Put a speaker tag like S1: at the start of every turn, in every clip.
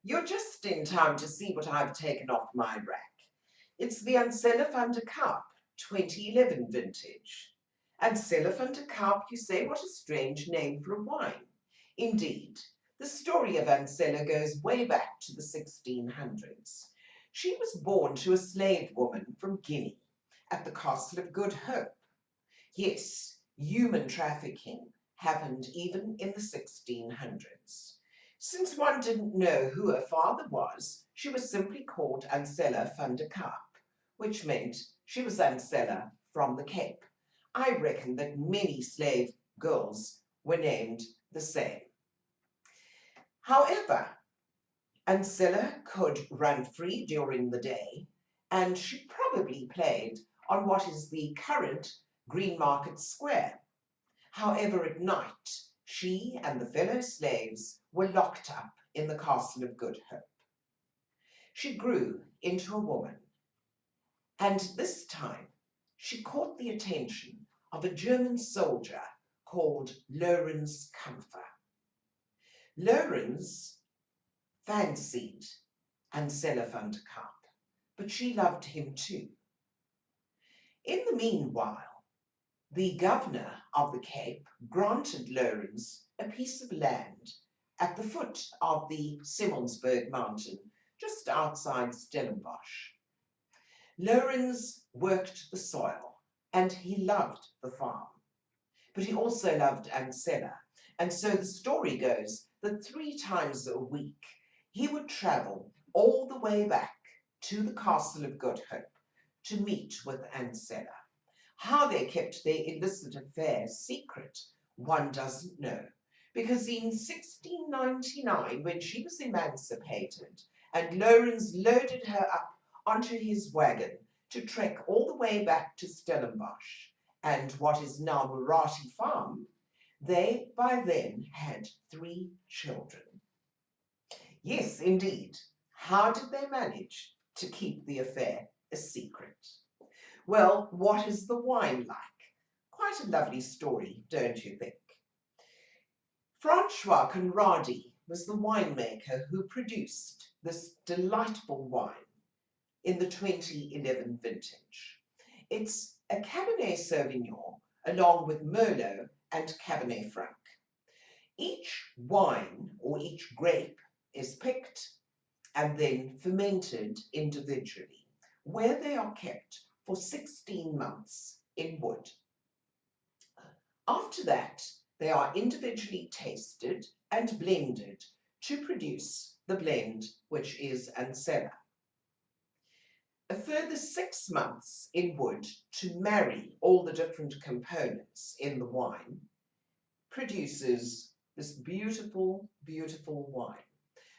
S1: You're just in time to see what I've taken off my rack. It's the Ansela van der Caab 2011 vintage. Ansela van der Caab, you say? What a strange name for a wine. Indeed, the story of Ansela goes way back to the 1600s. She was born to a slave woman from Guinea at the Castle of Good Hope. Yes, human trafficking happened even in the 1600s. Since one didn't know who her father was, she was simply called Ansela van der Caab, which meant she was Ansela from the Cape. I reckon that many slave girls were named the same. However, Ansela could run free during the day, and she probably played on what is the current Green Market Square. However, at night, she and the fellow slaves were locked up in the Castle of Good Hope. She grew into a woman, and this time she caught the attention of a German soldier called Lorenz Kampfer. Lorenz fancied Ansela van der Caab, but she loved him too. In the meanwhile, the governor of the Cape granted Lorenz a piece of land at the foot of the Simmonsberg mountain, just outside Stellenbosch. Lorenz worked the soil, and he loved the farm. But he also loved Ansela, and so the story goes that 3 times a week he would travel all the way back to the Castle of Good Hope to meet with Ansela. How they kept their illicit affair secret, one doesn't know, because in 1699, when she was emancipated and Lorenz loaded her up onto his wagon to trek all the way back to Stellenbosch and what is now Muratie Farm, they by then had 3 children. Yes, indeed. How did they manage to keep the affair a secret? Well, what is the wine like? Quite a lovely story, don't you think? Francois Conradi was the winemaker who produced this delightful wine in the 2011 vintage. It's a Cabernet Sauvignon along with Merlot and Cabernet Franc. Each wine or each grape is picked and then fermented individually, where they are kept for 16 months in wood. After that, they are individually tasted and blended to produce the blend which is Ansela. A further 6 months in wood to marry all the different components in the wine produces this beautiful, beautiful wine.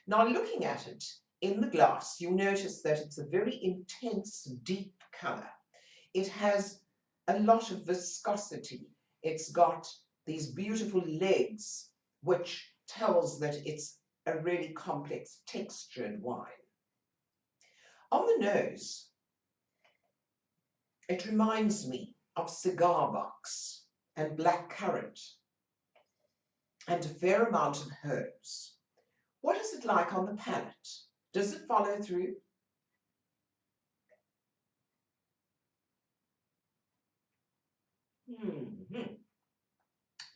S1: Now, looking at it in the glass, you'll notice that it's a very intense, deep color. It has a lot of viscosity. It's got these beautiful legs, which tells that it's a really complex textured wine. On the nose, it reminds me of cigar box and black currant and a fair amount of herbs. What is it like on the palate? Does it follow through?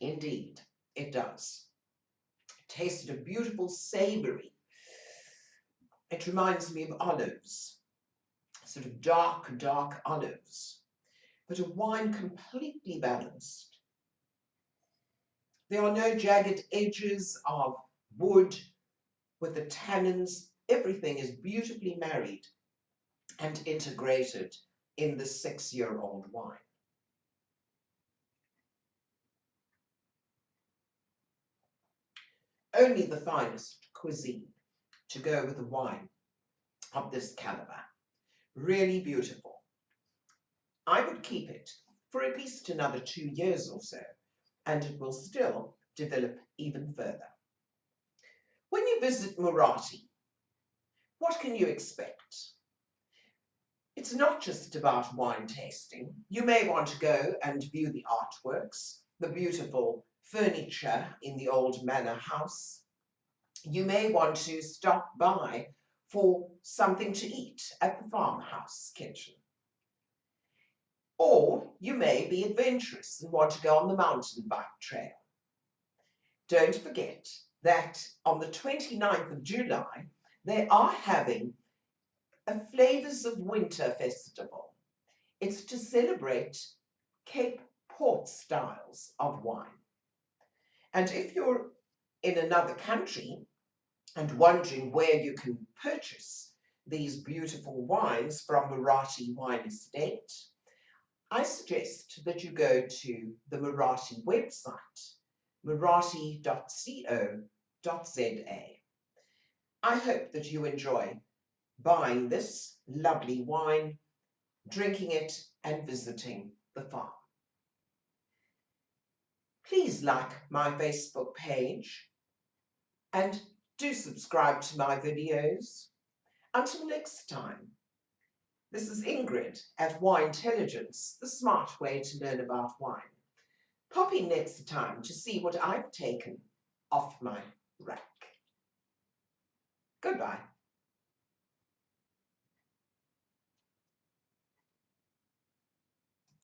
S1: Indeed, it does. It tasted a beautiful savory. It reminds me of olives, sort of dark, dark olives, but a wine completely balanced. There are no jagged edges of wood with the tannins. Everything is beautifully married and integrated in the 6-year-old wine. Only the finest cuisine to go with a wine of this caliber. Really beautiful. I would keep it for at least another 2 years or so, and it will still develop even further. When you visit Muratie, what can you expect? It's not just about wine tasting. You may want to go and view the artworks, the beautiful furniture in the old manor house. you may want to stop by for something to eat at the farmhouse kitchen. Or you may be adventurous and want to go on the mountain bike trail. Don't forget that on the 29th of July, they are having a Flavors of Winter festival. It's to celebrate Cape Port styles of wine. And if you're in another country and wondering where you can purchase these beautiful wines from Muratie Wine Estate, I suggest that you go to the Muratie website, muratie.co.za. I hope that you enjoy buying this lovely wine, drinking it, and visiting the farm. Please like my Facebook page and do subscribe to my videos. Until next time, this is Ingrid at WineTelligence, the smart way to learn about wine. Pop in next time to see what I've taken off my rack. Goodbye.